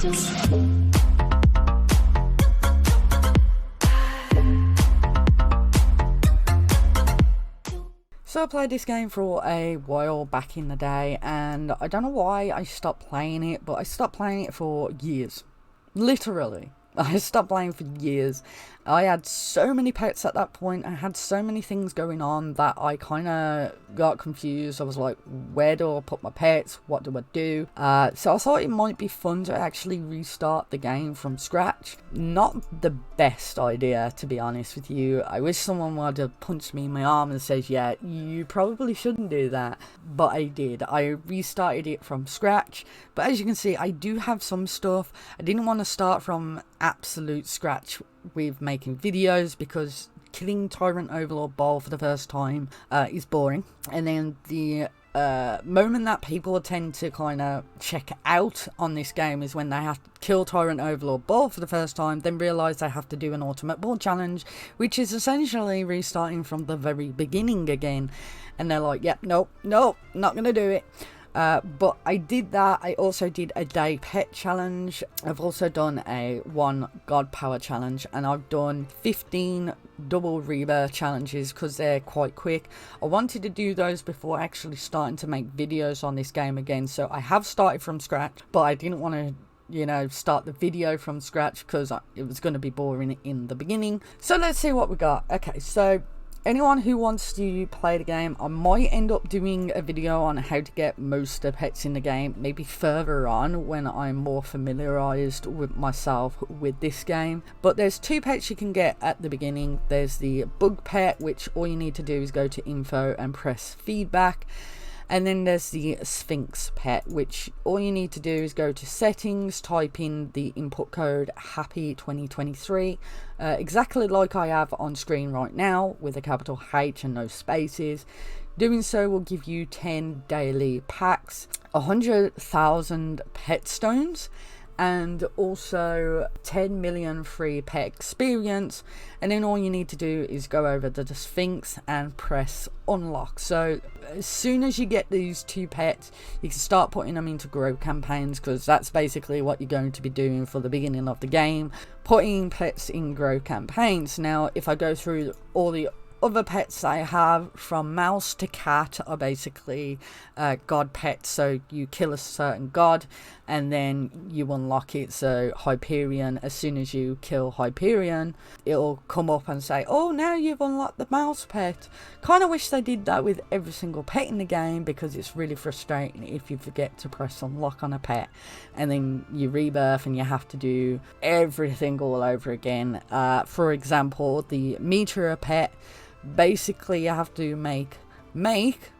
So I played this game for a while back in the day, and I don't know why I stopped playing it, but I stopped playing it for years. Literally. I stopped playing for years. I had so many pets at that point. I had so many things going on that I kind of got confused. I was like, where do I put my pets? What do I do? So I thought it might be fun to actually restart the game from scratch. Not the best idea, to be honest with you. I wish someone would have punched me in my arm and says, yeah, you probably shouldn't do that. But I did. I restarted it from scratch. But as you can see, I do have some stuff. I didn't want to start from absolute scratch with making videos because killing Tyrant Overlord Baal for the first time is boring. And then the moment that people tend to kind of check out on this game is when they have to kill Tyrant Overlord Baal for the first time, then realise they have to do an Ultimate Ball challenge, which is essentially restarting from the very beginning again. And they're like, yep, nope, not gonna do it. But I did that. I also did a day pet challenge. I've also done a 1 god power challenge, and I've done 15 double rebirth challenges because they're quite quick. I wanted to do those before actually starting to make videos on this game again, so I have started from scratch, but I didn't want to start the video from scratch because it was going to be boring in the beginning. So let's see what we got. Okay, so anyone who wants to play the game, I might end up doing a video on how to get most of the pets in the game, maybe further on when I'm more familiarized with myself with this game. But there's 2 pets you can get at the beginning. There's the bug pet, which all you need to do is go to info and press feedback. And then there's the Sphinx pet, which all you need to do is go to settings, type in the input code HAPPY2023, exactly like I have on screen right now, with a capital H and no spaces. Doing so will give you 10 daily packs, 100,000 pet stones, and also 10 million free pet experience. And then all you need to do is go over to the Sphinx and press unlock. So as soon as you get these 2 pets, you can start putting them into grow campaigns, because that's basically what you're going to be doing for the beginning of the game, putting pets in grow campaigns. Now if I go through all the other pets I have, from mouse to cat, are basically god pets. So you kill a certain god and then you unlock it. So Hyperion, as soon as you kill Hyperion, it'll come up and say, oh, now you've unlocked the mouse pet. Kind of wish they did that with every single pet in the game, because it's really frustrating if you forget to press unlock on a pet and then you rebirth and you have to do everything all over again. For example, the Meteor pet, basically you have to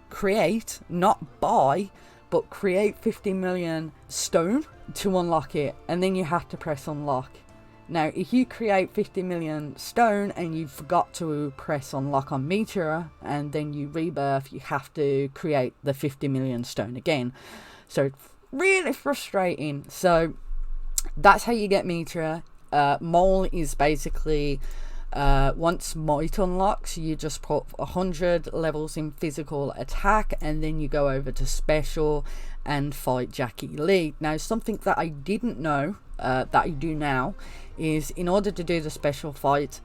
create, not buy, but create 50 million stone to unlock it, and then you have to press unlock. Now if you create 50 million stone and you forgot to press unlock on Meteor and then you rebirth, you have to create the 50 million stone again. So it's really frustrating. So that's how you get Meteor. Mole is basically once Might unlocks, you just put 100 levels in physical attack, and then you go over to special and fight Jackie Lee. Now something that I didn't know, that I do now, is in order to do the special fight,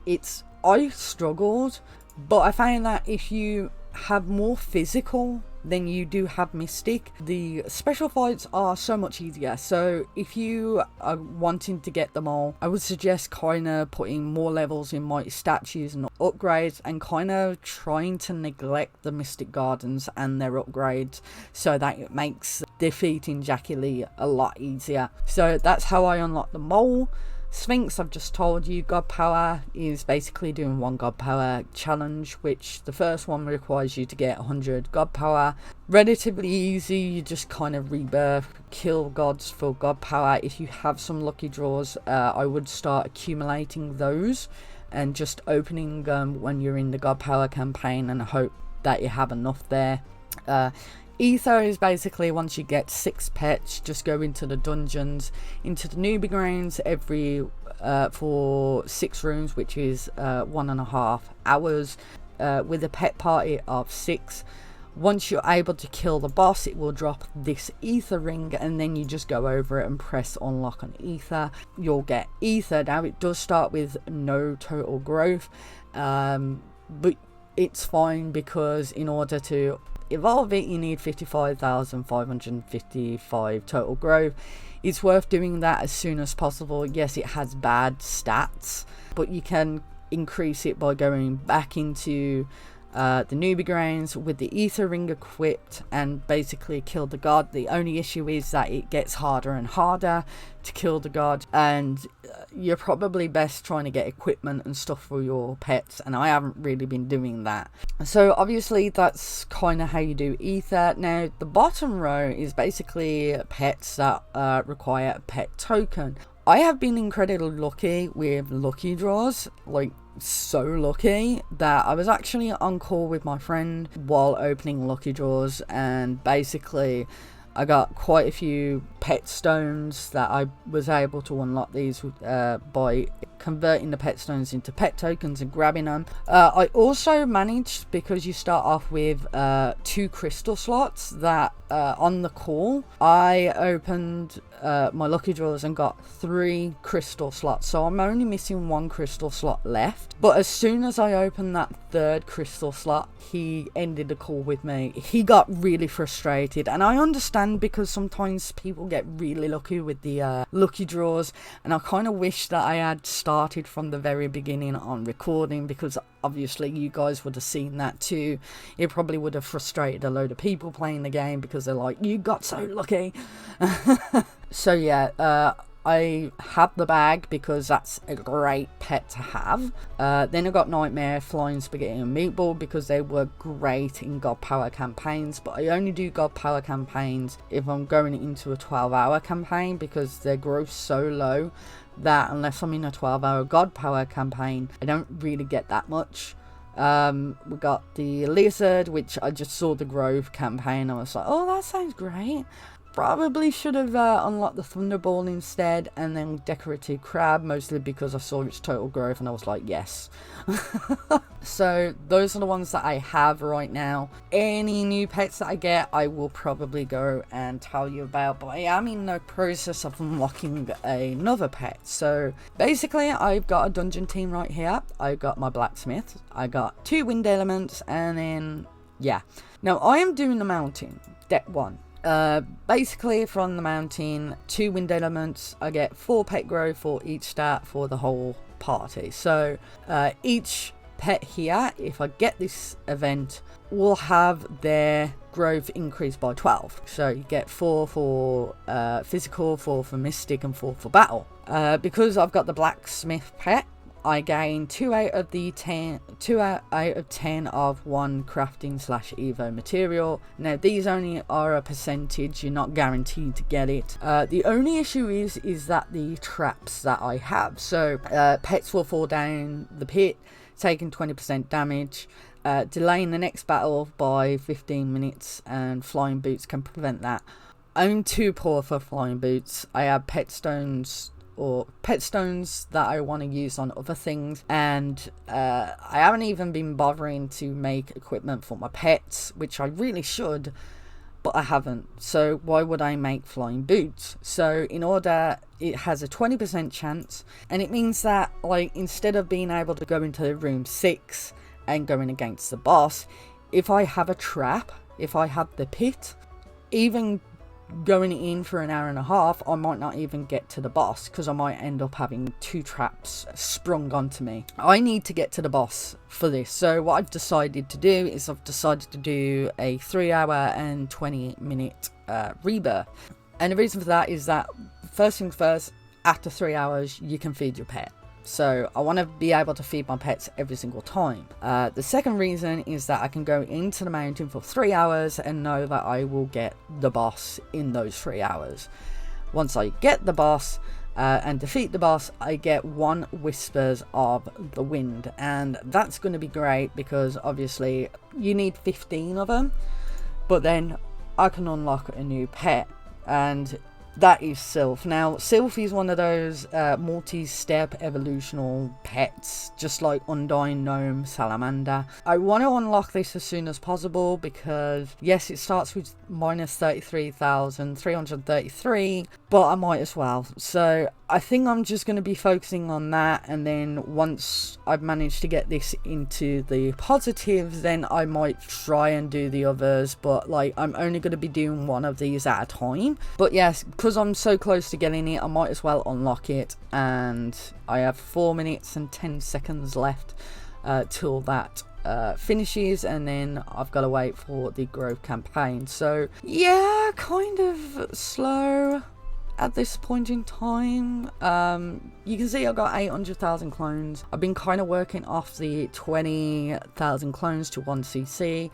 I struggled, but I found that if you have more physical than you do have mystic, the special fights are so much easier. So if you are wanting to get them all, I would suggest kind of putting more levels in mighty statues and upgrades, and kind of trying to neglect the Mystic Gardens and their upgrades, so that it makes defeating Jackie Lee a lot easier. So that's how I unlock the Mole. Sphinx, I've just told you, God Power is basically doing 1 God Power challenge, which the first one requires you to get 100 God Power. Relatively easy, you just kind of rebirth, kill gods for God Power. If you have some lucky draws, I would start accumulating those and just opening when you're in the God Power campaign, and hope that you have enough there. Ether is basically, once you get 6 pets, just go into the dungeons, into the newbie grounds for 6 rooms, which is 1.5 hours, with a pet party of 6. Once you're able to kill the boss, it will drop this ether ring, and then you just go over it and press unlock on ether. You'll get ether. Now it does start with no total growth, but it's fine, because in order to evolve it you need 55,555 total growth. It's worth doing that as soon as possible. Yes, it has bad stats, but you can increase it by going back into the newbie grounds with the ether ring equipped and basically kill the god. The only issue is that it gets harder and harder to kill the god, and you're probably best trying to get equipment and stuff for your pets, and I haven't really been doing that. So obviously that's kind of how you do ether. Now the bottom row is basically pets that require a pet token. I have been incredibly lucky with lucky draws, like so lucky that I was actually on call with my friend while opening lucky draws, and basically I got quite a few pet stones that I was able to unlock these by converting the pet stones into pet tokens and grabbing them. I also managed, because you start off with 2 crystal slots, that on the call I opened my lucky draws and got 3 crystal slots, so I'm only missing 1 crystal slot left. But as soon as I opened that 3rd crystal slot, he ended the call with me. He got really frustrated, and I understand, because sometimes people get really lucky with the lucky draws, and I kind of wish that I had started from the very beginning on recording, because obviously you guys would have seen that too. It probably would have frustrated a load of people playing the game, because they're like, you got so lucky. So yeah, I have the bag because that's a great pet to have. Then I got Nightmare, Flying Spaghetti and Meatball, because they were great in God Power campaigns, but I only do God Power campaigns if I'm going into a 12-hour campaign, because their growth's so low that unless I'm in a 12-hour God Power campaign, I don't really get that much. We got the Lizard, which I just saw the growth campaign. I was like, oh, that sounds great. Probably should have unlocked the Thunderball instead, and then Decorative Crab, mostly because I saw its total growth and I was like, yes. So those are the ones that I have right now. Any new pets that I get, I will probably go and tell you about, but I am in the process of unlocking another pet. So basically I've got a dungeon team right here. I've got my blacksmith, I got 2 wind elements, and then yeah. Now I am doing the mountain, deck 1. Basically from the mountain, 2 wind elements, I get 4 pet growth for each stat for the whole party. So each pet here, if I get this event, will have their growth increased by 12. So you get 4 for physical, 4 for mystic, and 4 for battle. Because I've got the blacksmith pet, I gain 2 out of 10 of one crafting / evo material. Now these only are a percentage, you're not guaranteed to get it. The only issue is that the traps that I have. So pets will fall down the pit, taking 20% damage, delaying the next battle by 15 minutes, and flying boots can prevent that. I'm too poor for flying boots. I have pet stones that I want to use on other things, and I haven't even been bothering to make equipment for my pets, which I really should, but I haven't. So why would I make flying boots? So in order, it has a 20% chance, and it means that, like, instead of being able to go into room 6 and going against the boss, if I have a trap, if I have the pit, even going in for an hour and a half, I might not even get to the boss, because I might end up having 2 traps sprung onto me. I need to get to the boss for this, so what I've decided to do is I've decided to do a 3-hour and 20-minute rebirth. And the reason for that is that, first things first, after 3 hours you can feed your pet. So I want to be able to feed my pets every single time. The second reason is that I can go into the mountain for 3 hours and know that I will get the boss in those 3 hours. Once I get the boss and defeat the boss, I get 1 Whispers of the Wind, and that's going to be great because obviously you need 15 of them, but then I can unlock a new pet. And that is Sylph. Now, Sylph is one of those multi-step evolutional pets, just like Undying Gnome, Salamander. I want to unlock this as soon as possible because, yes, it starts with minus 33,333, but I might as well. So I think I'm just going to be focusing on that, and then once I've managed to get this into the positives, then I might try and do the others, but like I'm only going to be doing one of these at a time. But yes, because I'm so close to getting it, I might as well unlock it, and I have 4 minutes and 10 seconds left till that finishes, and then I've got to wait for the growth campaign. So yeah, kind of slow at this point in time. You can see I've got 800,000 clones. I've been kind of working off the 20,000 clones to 1cc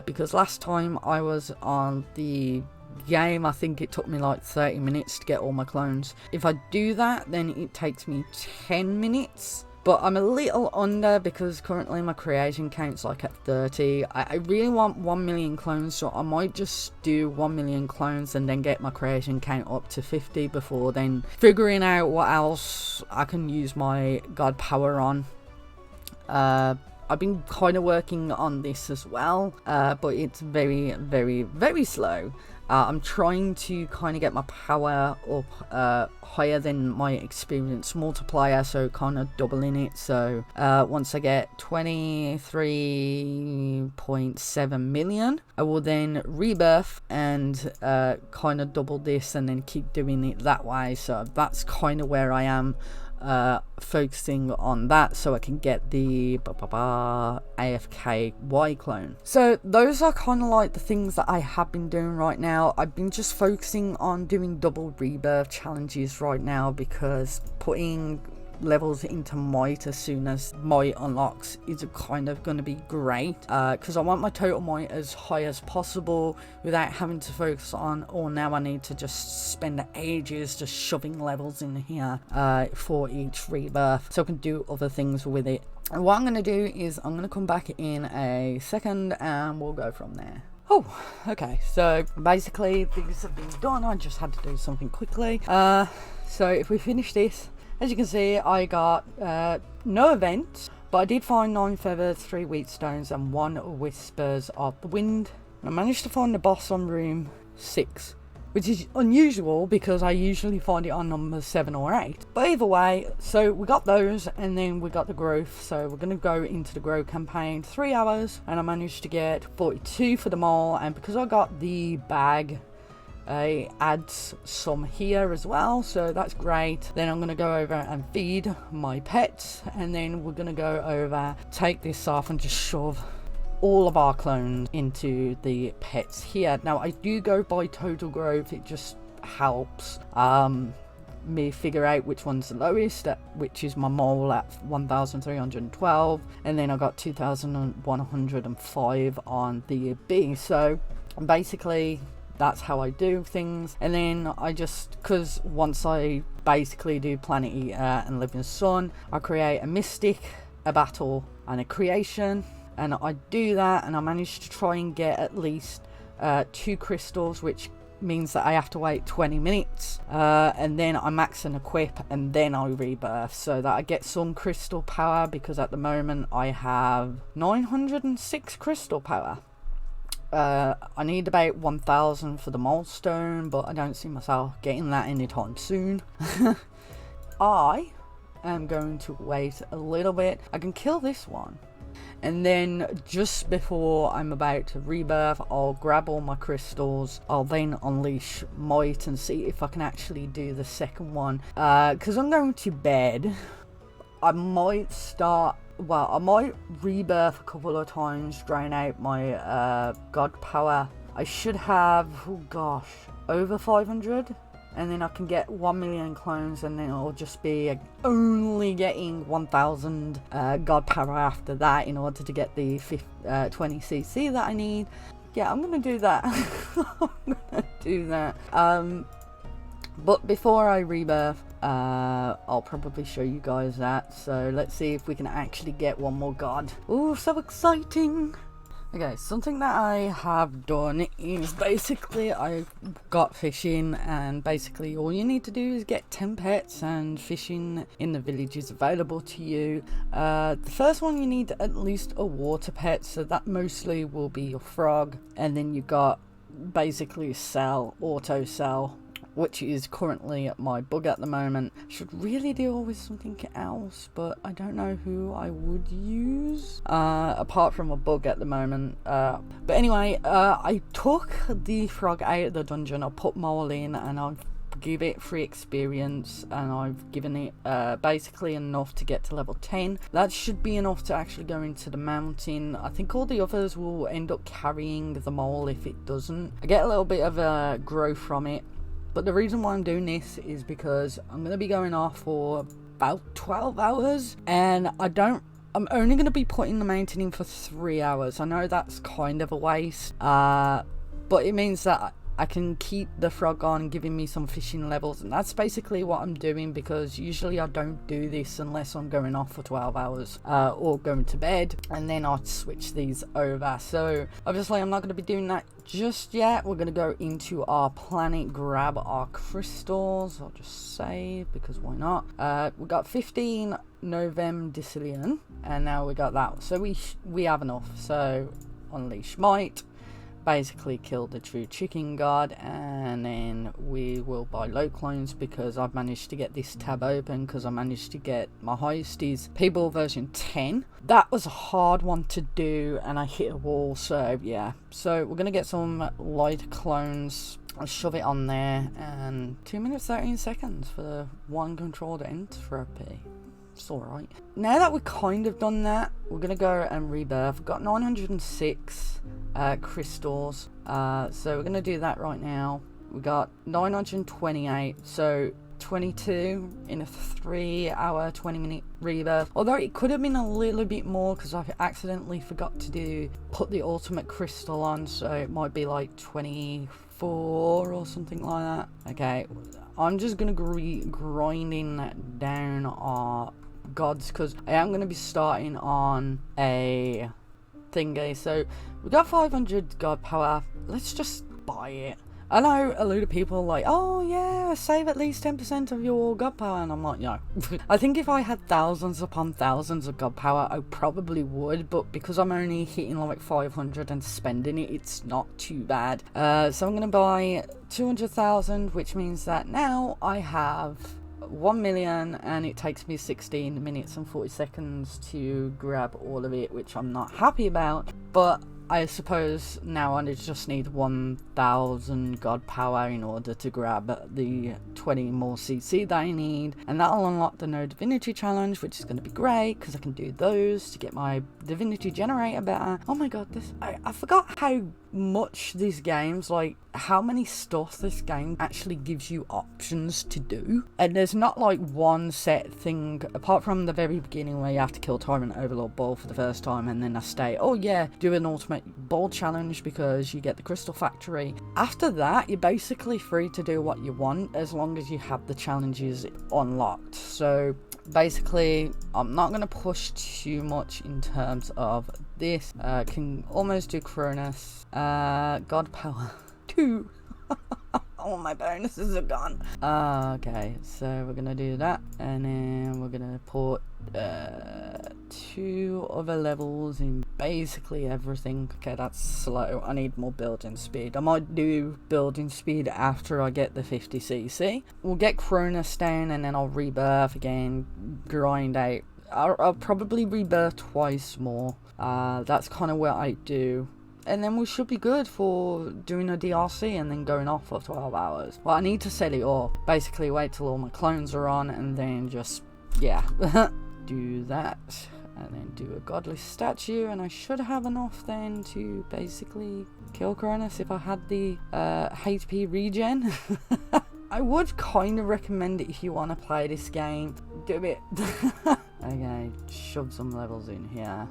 because last time I was on the game, I think it took me like 30 minutes to get all my clones. If I do that, then it takes me 10 minutes. But I'm a little under because currently my creation count's like at 30. I really want 1 million clones, so I might just do 1 million clones and then get my creation count up to 50 before then figuring out what else I can use my god power on. I've been kind of working on this as well, but it's very, very, very slow. I'm trying to kind of get my power up higher than my experience multiplier, so kind of doubling it. So once I get 23.7 million, I will then rebirth and kind of double this and then keep doing it that way. So that's kind of where I am. Focusing on that so I can get the AFK Y clone. So those are kind of like the things that I have been doing right now. I've been just focusing on doing double rebirth challenges right now because putting levels into might as soon as might unlocks is kind of going to be great because I want my total might as high as possible without having to focus on, oh, now I need to just spend ages just shoving levels in here for each rebirth so I can do other things with it. And what I'm going to do is I'm going to come back in a second and we'll go from there. Oh, okay, so basically things have been done. I just had to do something quickly. So if we finish this, as you can see, I got no events, but I did find 9 feathers, 3 wheat stones, and 1 whispers of the wind. I managed to find the boss on room 6, which is unusual because I usually find it on number 7 or 8. But either way, so we got those, and then we got the growth. So we're going to go into the growth campaign, 3 hours, and I managed to get 42 for them all. And because I got the bag, I add some here as well, so that's great. Then I'm going to go over and feed my pets, and then we're going to go over, take this off and just shove all of our clones into the pets here. Now I do go by total growth, it just helps me figure out which one's the lowest, which is my mole at 1,312, and then I got 2,105 on the bee. So basically that's how I do things. And then I just, because once I basically do Planet Eater and Living Sun, I create a mystic, a battle, and a creation, and I do that, and I managed to try and get at least 2 crystals, which means that I have to wait 20 minutes, and then I max and equip, and then I rebirth, so that I get some crystal power, because at the moment I have 906 crystal power. I need about 1,000 for the milestone, but I don't see myself getting that anytime soon. I am going to wait a little bit. I can kill this one, and then just before I'm about to rebirth, I'll grab all my crystals. I'll then unleash might and see if I can actually do the second one, because I'm going to bed. I might start, well, I might rebirth a couple of times, drain out my god power. I should have, oh gosh, over 500, and then I can get 1 million clones, and then it'll just be only getting 1,000 god power after that in order to get the 20cc that I need. Yeah, I'm gonna do that. I'm gonna do that. But before I rebirth, I'll probably show you guys that. So let's see if we can actually get one more god. Oh, so exciting! Okay, something that I have done is basically I got fishing, and basically all you need to do is get 10 pets, and fishing in the village is available to you. The first one, you need at least a water pet, so that mostly will be your frog, and then you got basically a auto cell, which is currently my bug at the moment. Should really deal with something else, but I don't know who I would use apart from a bug at the moment. But anyway, I took the frog out of the dungeon. I put Mole in, and I've give it free experience, and I've given it basically enough to get to level 10. That should be enough to actually go into the mountain. I think all the others will end up carrying the Mole if it doesn't. I get a little bit of a growth from it. But the reason why I'm doing this is because I'm going to be going off for about 12 hours, and I'm only going to be putting the mountain in for 3 hours. I know that's kind of a waste, but it means that I can keep the frog on, giving me some fishing levels, and that's basically what I'm doing, because usually I don't do this unless I'm going off for 12 hours or going to bed, and then I'd switch these over. So obviously I'm not going to be doing that just yet. We're going to go into our planet, grab our crystals. I'll just save, because why not? We got 15 Novem Decillion, and now we got that, so we have enough. So unleash might, basically kill the true chicken god, and then we will buy low clones, because I've managed to get this tab open, because I managed to get my highest is People version 10. That was a hard one to do, and I hit a wall, so yeah. So we're gonna get some light clones. I'll shove it on there, and 2 minutes 13 seconds for the one controlled entropy. It's alright. Now that we've kind of done that, we're going to go and rebirth. We've got 906 crystals, so we're going to do that right now. We got 928, so 22 in a 3 hour 20-minute rebirth, although it could have been a little bit more, because I accidentally forgot to put the ultimate crystal on, so it might be like 24 or something like that. Okay, I'm just gonna grinding down our gods, because I am gonna be starting on a thingy. So we got 500 god power. Let's just buy it. I know a load of people are like, oh yeah, save at least 10% of your god power, and I'm like, no. I think if I had thousands upon thousands of god power, I probably would, but because I'm only hitting like 500 and spending it, it's not too bad. So I'm gonna buy 200,000, which means that now I have 1 million, and it takes me 16 minutes and 40 seconds to grab all of it, which I'm not happy about, but I suppose now I just need 1,000 god power in order to grab the 20 more CC that I need, and that'll unlock the No Divinity Challenge, which is going to be great, because I can do those to get my Divinity Generator better. Oh my god, I forgot how much these games, like how many stuff this game actually gives you options to do, and there's not like one set thing, apart from the very beginning where you have to kill Tyrant Overlord Bull for the first time, and then I stay, oh yeah, do an ultimate ball challenge because you get the Crystal Factory. After that, you're basically free to do what you want as long as you have the challenges unlocked. So basically, I'm not going to push too much in terms of this. Can almost do Cronus. God power 2. All my bonuses are gone. Okay, so we're gonna do that, and then we're gonna put 2 other levels in basically everything. Okay, that's slow. I need more building speed. I might do building speed after I get the 50cc. We'll get Cronus down, and then I'll rebirth again, grind out. I'll probably rebirth twice more. That's kind of what I do. And then we should be good for doing a DRC and then going off for 12 hours. Well, I need to set it up. Basically, wait till all my clones are on, and then just, yeah, do that. And then do a godly statue, and I should have enough then to basically kill Cronus if I had the HP regen. I would kind of recommend it if you want to play this game. Do it. Okay, shove some levels in here.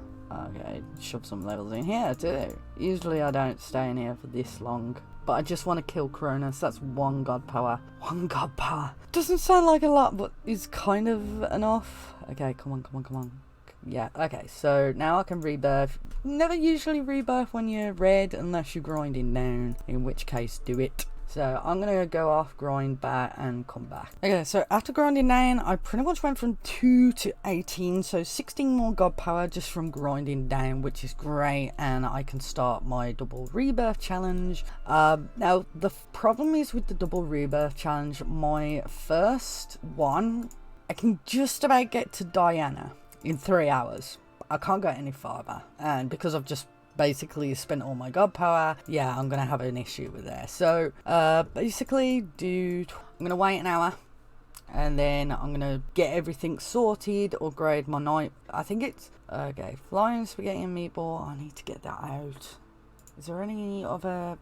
Okay, shove some levels in here too. Usually I don't stay in here for this long, but I just want to kill Cronus. That's 1 god power. 1 god power. Doesn't sound like a lot, but it's kind of enough. Okay, come on, come on, come on. Yeah, okay, so now I can rebirth. Never usually rebirth when you're red unless you're grinding down, in which case do it. So I'm gonna go off, grind back, and come back. Okay, so after grinding down, I pretty much went from 2 to 18, so 16 more god power just from grinding down, which is great, and I can start my double rebirth challenge. Now, the problem is with the double rebirth challenge, my first one, I can just about get to Diana in 3 hours. I can't go any farther, and because I've just basically spent all my god power, yeah, I'm gonna have an issue with there. So basically, dude, I'm gonna wait an hour, and then I'm gonna get everything sorted, upgrade my night. I think it's okay, flying spaghetti and meatball. I need to get that out. Is there any other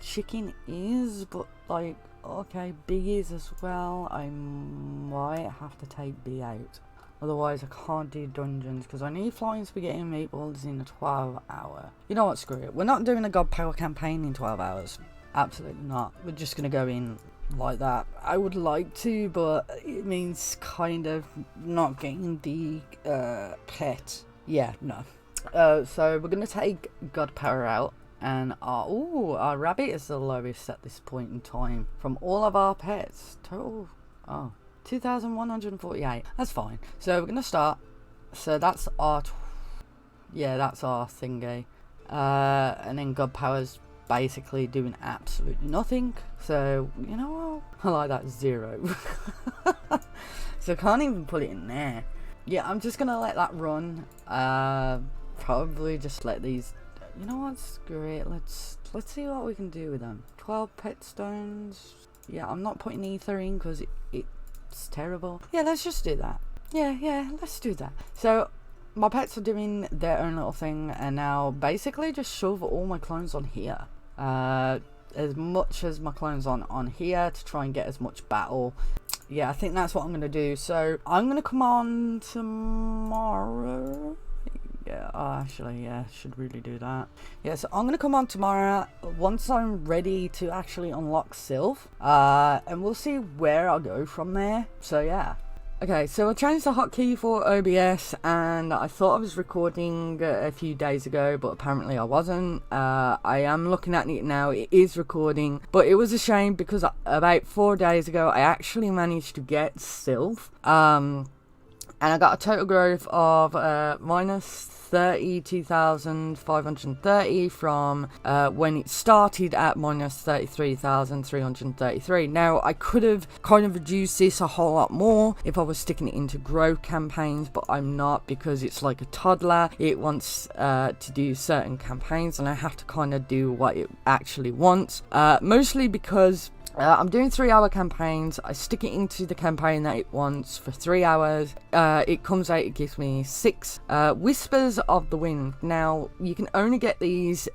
chicken ears? But like, okay, big ears as well. I might have to take B out. Otherwise, I can't do dungeons because I need flying spaghetti and meatballs in a 12 hour. You know what, screw it. We're not doing a god power campaign in 12 hours. Absolutely not. We're just going to go in like that. I would like to, but it means kind of not getting the pet. Yeah, no. So we're going to take god power out. And our rabbit is the lowest at this point in time from all of our pets. Total, 2,148. That's fine. So we're gonna start. So that's our that's our thingy. And then god power's basically doing absolutely nothing. So you know what, I like that 0. So I can't even put it in there. Yeah, I'm just gonna let that run. Probably just let these, you know what, screw it, let's see what we can do with them. 12 pet stones. Yeah, I'm not putting ether in because it's terrible. Yeah, let's just do that. Yeah, let's do that. So my pets are doing their own little thing, and now basically just shove all my clones on here. As much as my clones on here to try and get as much battle. Yeah, I think that's what I'm gonna do. So I'm gonna come on tomorrow. Yeah, actually, yeah, should really do that. Yeah, so I'm gonna come on tomorrow once I'm ready to actually unlock Sylph, and we'll see where I'll go from there. So yeah. Okay, so I changed the hotkey for OBS, and I thought I was recording a few days ago, but apparently I wasn't. I am looking at it now, it is recording, but it was a shame because about 4 days ago I actually managed to get Sylph. And I got a total growth of minus 32,530 from when it started at minus 33,333. Now, I could have kind of reduced this a whole lot more if I was sticking it into growth campaigns, but I'm not because it's like a toddler. It wants to do certain campaigns, and I have to kind of do what it actually wants. Mostly because I'm doing 3 hour campaigns. I stick it into the campaign that it wants for 3 hours. It comes out, it gives me 6 Whispers of the Wind. Now, you can only get these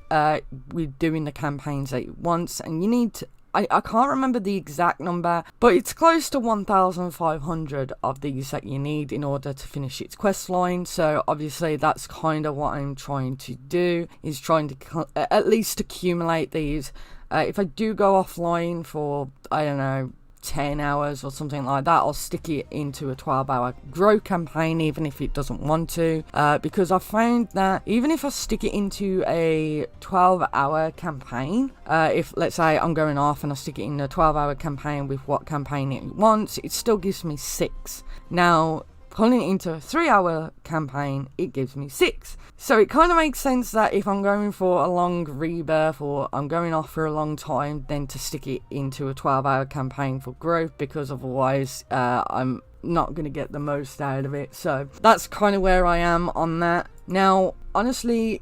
with doing the campaigns that it wants, and you need to, I can't remember the exact number, but it's close to 1,500 of these that you need in order to finish its quest line. So obviously that's kind of what I'm trying to do, is trying to at least accumulate these. If I do go offline for, I don't know, 10 hours or something like that, I'll stick it into a 12-hour grow campaign, even if it doesn't want to, because I found that even if I stick it into a 12-hour campaign, if let's say I'm going off and I stick it in a 12-hour campaign with what campaign it wants, it still gives me 6. Now, pulling it into a 3-hour campaign, it gives me 6. So it kind of makes sense that if I'm going for a long rebirth or I'm going off for a long time, then to stick it into a 12-hour campaign for growth, because otherwise I'm not going to get the most out of it. So that's kind of where I am on that. Now, honestly,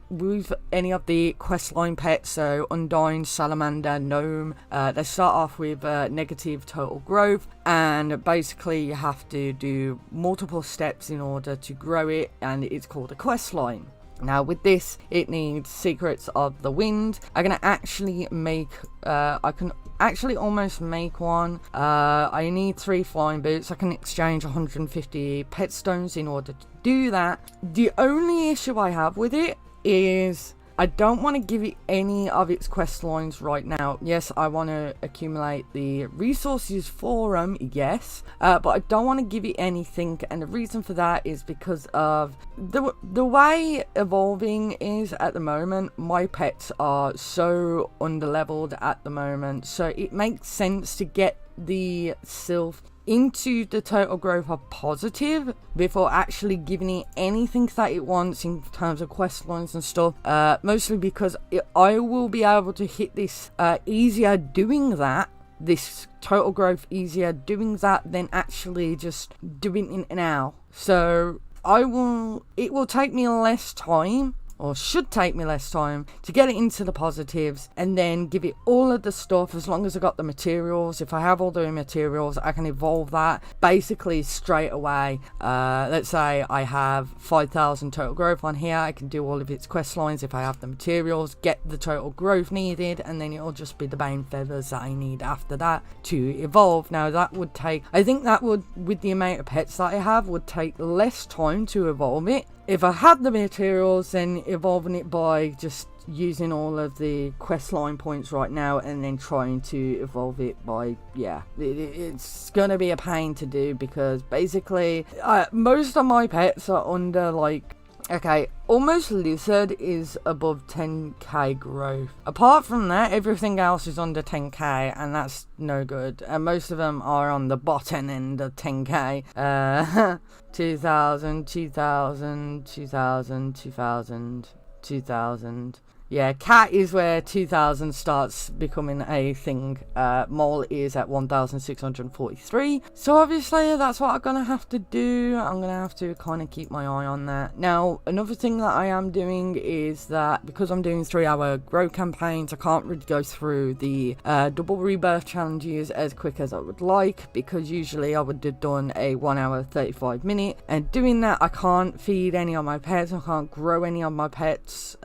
with any of the questline pets, so Undyne, Salamander, Gnome, they start off with negative total growth, and basically you have to do multiple steps in order to grow it, and it's called a questline. Now with this, it needs Secrets of the Wind. I'm gonna actually make, I can actually almost make one. I need 3 flying boots. I can exchange 150 pet stones in order to do that. The only issue I have with it is I don't want to give it any of its quest lines right now. Yes, I want to accumulate the resources for them, yes, but I don't want to give it anything, and the reason for that is because of the way evolving is at the moment. My pets are so underleveled at the moment, so it makes sense to get the Sylph into the total growth of positive before actually giving it anything that it wants in terms of quest lines and stuff, mostly because I will be able to hit this easier doing that, this total growth easier doing that than actually just doing it now. So it will take me less time, or should take me less time, to get it into the positives and then give it all of the stuff. As long as I got the materials, if I have all the materials, I can evolve that basically straight away. Let's say I have 5,000 total growth on here, I can do all of its quest lines if I have the materials, get the total growth needed, and then it'll just be the bane feathers that I need after that to evolve. Now that would take, I think that would, with the amount of pets that I have, would take less time to evolve it. If I had the materials, then evolving it by just using all of the questline points right now and then trying to evolve it by, yeah, it's gonna be a pain to do, because basically most of my pets are under, like, okay, almost lizard is above 10k growth. Apart from that, everything else is under 10k, and that's no good. And most of them are on the bottom end of 10k. 2000, 2000, 2000, 2000, 2000. Yeah, cat is where 2000 starts becoming a thing. Mole is at 1643. So obviously that's what I'm gonna have to do. I'm gonna have to kind of keep my eye on that. Now, another thing that I am doing is that because I'm doing 3-hour grow campaigns, I can't really go through the double rebirth challenges as quick as I would like, because usually I would have done a 1 hour 35 minute, and doing that I can't feed any of my pets, I can't grow any of my pets,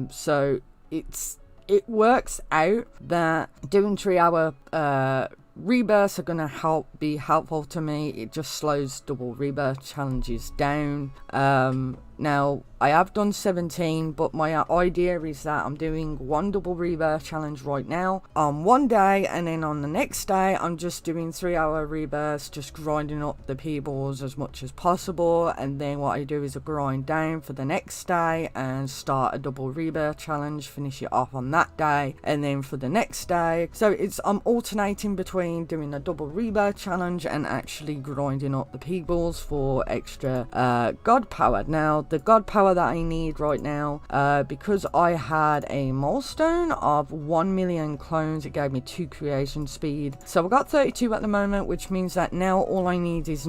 so it works out that doing 3-hour rebirths are gonna be helpful to me. It just slows double rebirth challenges down. Now I have done 17, but my idea is that I'm doing one double rebirth challenge right now on one day, and then on the next day I'm just doing 3-hour rebirths, just grinding up the P-balls as much as possible, and then what I do is I grind down for the next day and start a double rebirth challenge, finish it off on that day, and then for the next day. So I'm alternating between doing a double rebirth challenge and actually grinding up the P-balls for extra god power. Now the god power that I need right now, because I had a milestone of 1 million clones, it gave me 2 creation speed. So I've got 32 at the moment, which means that now all I need is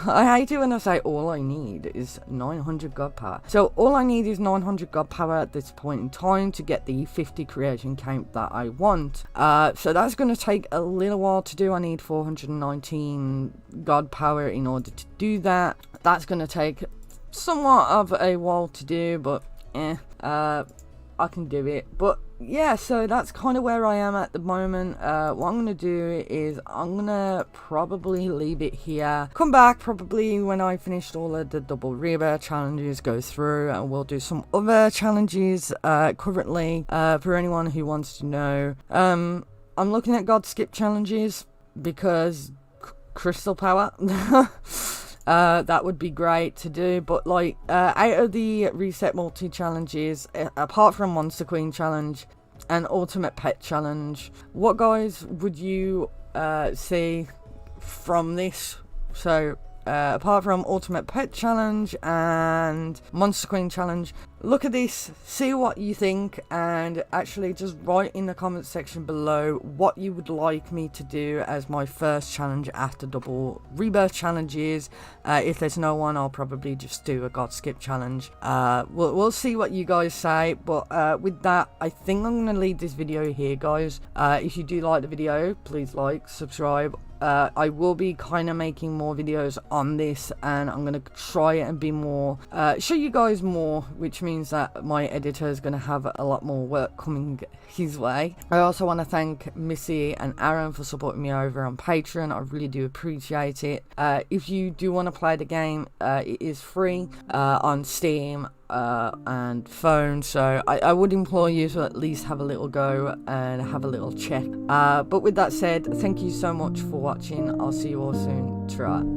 I hate it when I say all I need is 900 god power. So all I need is 900 god power at this point in time to get the 50 creation count that I want. So that's going to take a little while to do. I need 419 god power in order to do that. That's going to take somewhat of a while to do, but I can do it. But yeah, so that's kind of where I am at the moment. What I'm gonna do is I'm gonna probably leave it here, come back probably when I finished all of the double rebirth challenges, go through, and we'll do some other challenges currently, for anyone who wants to know. I'm looking at god skip challenges because crystal power. That would be great to do, but like out of the reset multi challenges, apart from Monster Queen challenge and Ultimate Pet challenge, what guys would you see from this? So apart from Ultimate Pet challenge and Monster Queen challenge, look at this, see what you think, and actually just write in the comment section below what you would like me to do as my first challenge after double rebirth challenges. If there's no one, I'll probably just do a god skip challenge. We'll see what you guys say, but with that, I think I'm gonna leave this video here, guys. If you do like the video, please like, subscribe. I will be kind of making more videos on this, and I'm going to try and be more, show you guys more, which means that my editor is going to have a lot more work coming his way. I also want to thank Missy and Aaron for supporting me over on Patreon. I really do appreciate it. If you do want to play the game, it is free on Steam and phone, so I would implore you to at least have a little go and have a little check. But with that said, thank you so much for watching. I'll see you all soon. Try.